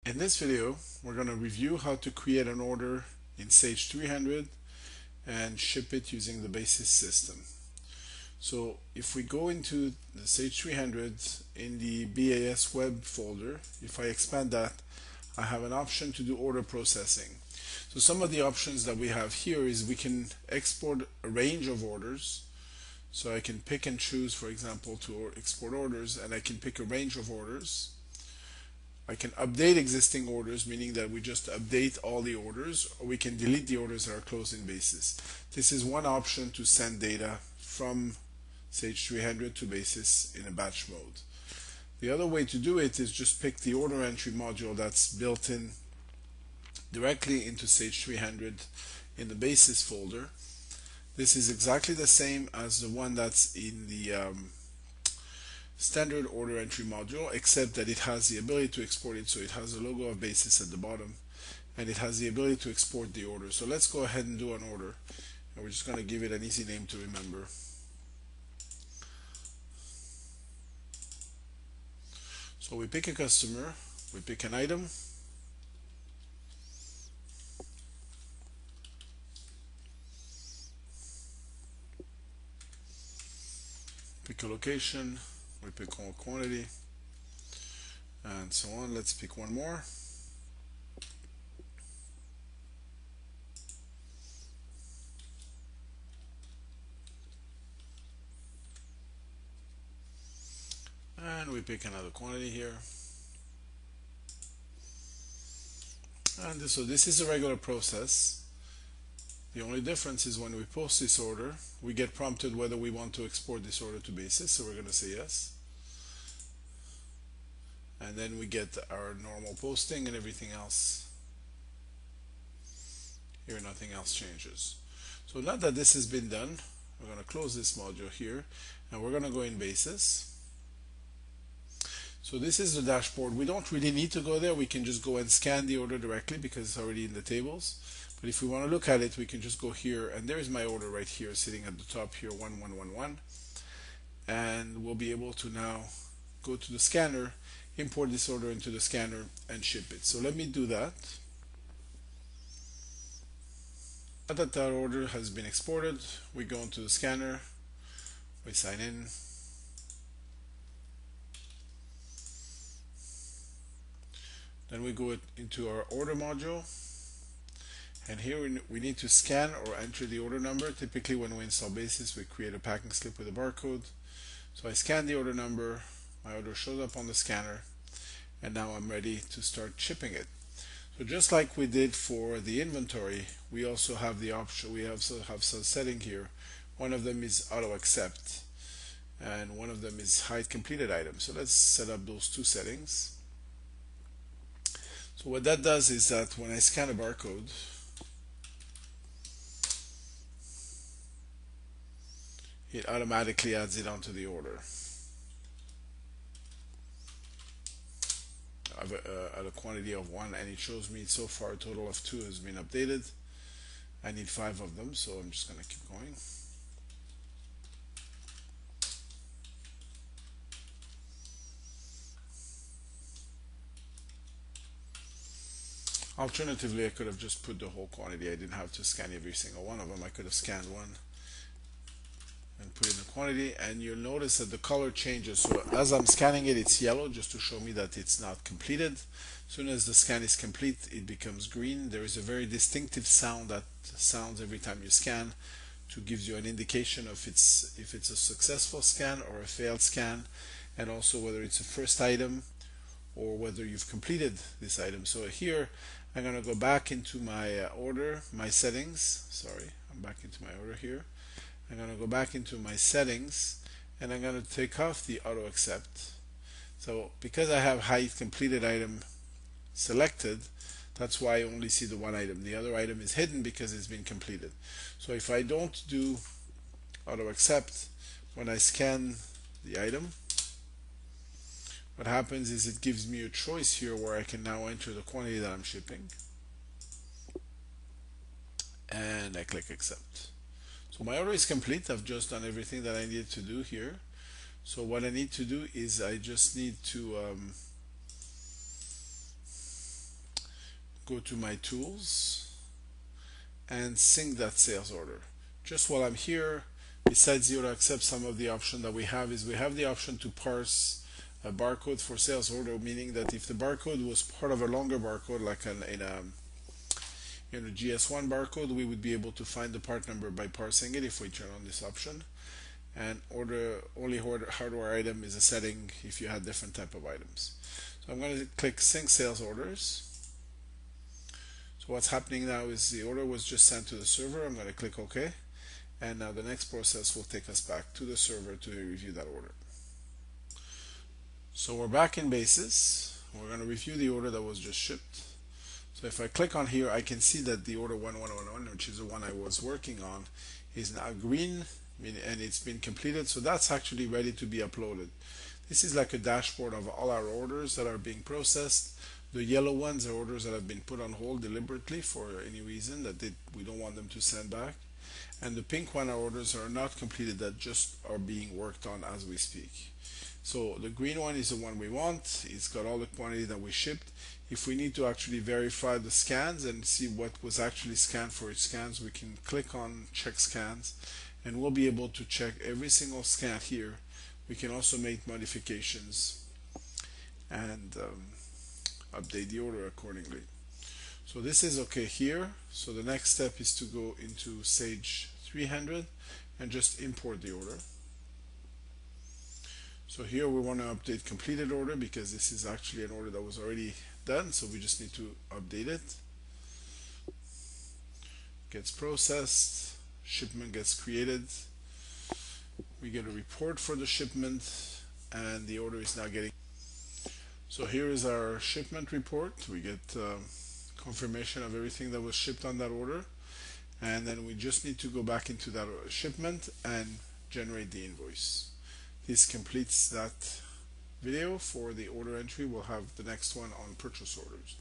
In this video, we're going to review how to create an order in Sage 300 and ship it using the basis system. So if we go into the Sage 300 in the BAS web folder, if I expand that, I have an option to do order processing. So some of the options that we have here is we can export a range of orders. So I can pick and choose, for example, to export orders, and I can pick a range of orders. I can update existing orders, meaning that we just update all the orders, or we can delete the orders that are closed in basis. This is one option to send data from Sage 300 to basis in a batch mode. The other way to do it is just pick the order entry module that's built in directly into Sage 300 in the basis folder. This is exactly the same as the one that's in the standard order entry module, except that it has the ability to export it. So it has the logo of basis at the bottom, and it has the ability to export the order. So let's go ahead and do an order, and we're just going to give it an easy name to remember. So we pick a customer, we pick an item, pick a location, we pick all quantity, and so on. Let's pick one more. And we pick another quantity here. And so this is a regular process. The only difference is when we post this order, we get prompted whether we want to export this order to basis, so we're going to say yes. And then we get our normal posting and everything else. Here nothing else changes. So now that this has been done, we're going to close this module here, and we're going to go in basis. So this is the dashboard. We don't really need to go there. We can just go and scan the order directly because it's already in the tables. But if we want to look at it, we can just go here, and there is my order right here sitting at the top here, 1111. And we'll be able to now go to the scanner, import this order into the scanner, and ship it. So let me do that. Now that that order has been exported, we go into the scanner, we sign in. Then we go into our order module, and here we need to scan or enter the order number. Typically when we install basis, we create a packing slip with a barcode. So I scan the order number, my order shows up on the scanner, and now I'm ready to start shipping it. So just like we did for the inventory, we also have the option, we also have some setting here. One of them is auto accept, and one of them is hide completed items. So let's set up those two settings. So what that does is that when I scan a barcode, it automatically adds it onto the order at a quantity of 1, and it shows me so far a total of 2 has been updated. I need 5 of them, so I'm just going to keep going. Alternatively, I could have just put the whole quantity. I didn't have to scan every single one of them. I could have scanned one and put in the quantity, and you'll notice that the color changes. So as I'm scanning it, it's yellow just to show me that it's not completed. As soon as the scan is complete, it becomes green. There is a very distinctive sound that sounds every time you scan to gives you an indication of if it's a successful scan or a failed scan, and also whether it's a first item or whether you've completed this item. So here I'm going to go back into my order, my settings. Sorry, I'm back into my order here. I'm going to go back into my settings, and I'm going to take off the auto accept. So because I have hide completed item selected, that's why I only see the one item. The other item is hidden because it's been completed. So if I don't do auto accept, when I scan the item, what happens is it gives me a choice here where I can now enter the quantity that I'm shipping, and I click accept. So my order is complete. I've just done everything that I needed to do here. So what I need to do is I just need to go to my tools and sync that sales order. Just while I'm here, besides the auto accept, some of the option that we have is we have the option to parse a barcode for sales order, meaning that if the barcode was part of a longer barcode, like in a GS1 barcode, we would be able to find the part number by parsing it if we turn on this option. And only hardware item is a setting if you had different type of items. So I'm going to click sync sales orders. So what's happening now is the order was just sent to the server. I'm going to click OK, and now the next process will take us back to the server to review that order. So we're back in Basis. We're going to review the order that was just shipped. So if I click on here, I can see that the order 1111, which is the one I was working on, is now green, and it's been completed. So that's actually ready to be uploaded. This is like a dashboard of all our orders that are being processed. The yellow ones are orders that have been put on hold deliberately for any reason that we don't want them to send back. And the pink one are orders that are not completed, that just are being worked on as we speak. So the green one is the one we want. It's got all the quantity that we shipped. If we need to actually verify the scans and see what was actually scanned for each scans, we can click on check scans, and we'll be able to check every single scan here. We can also make modifications and update the order accordingly. So this is okay here. So the next step is to go into Sage 300 and just import the order. So here we want to update completed order because this is actually an order that was already done, so we just need to update it. Gets processed, shipment gets created, we get a report for the shipment, and the order is now getting. So here is our shipment report. We get confirmation of everything that was shipped on that order, and then we just need to go back into that shipment and generate the invoice. This completes that video for the order entry. We'll have the next one on purchase orders.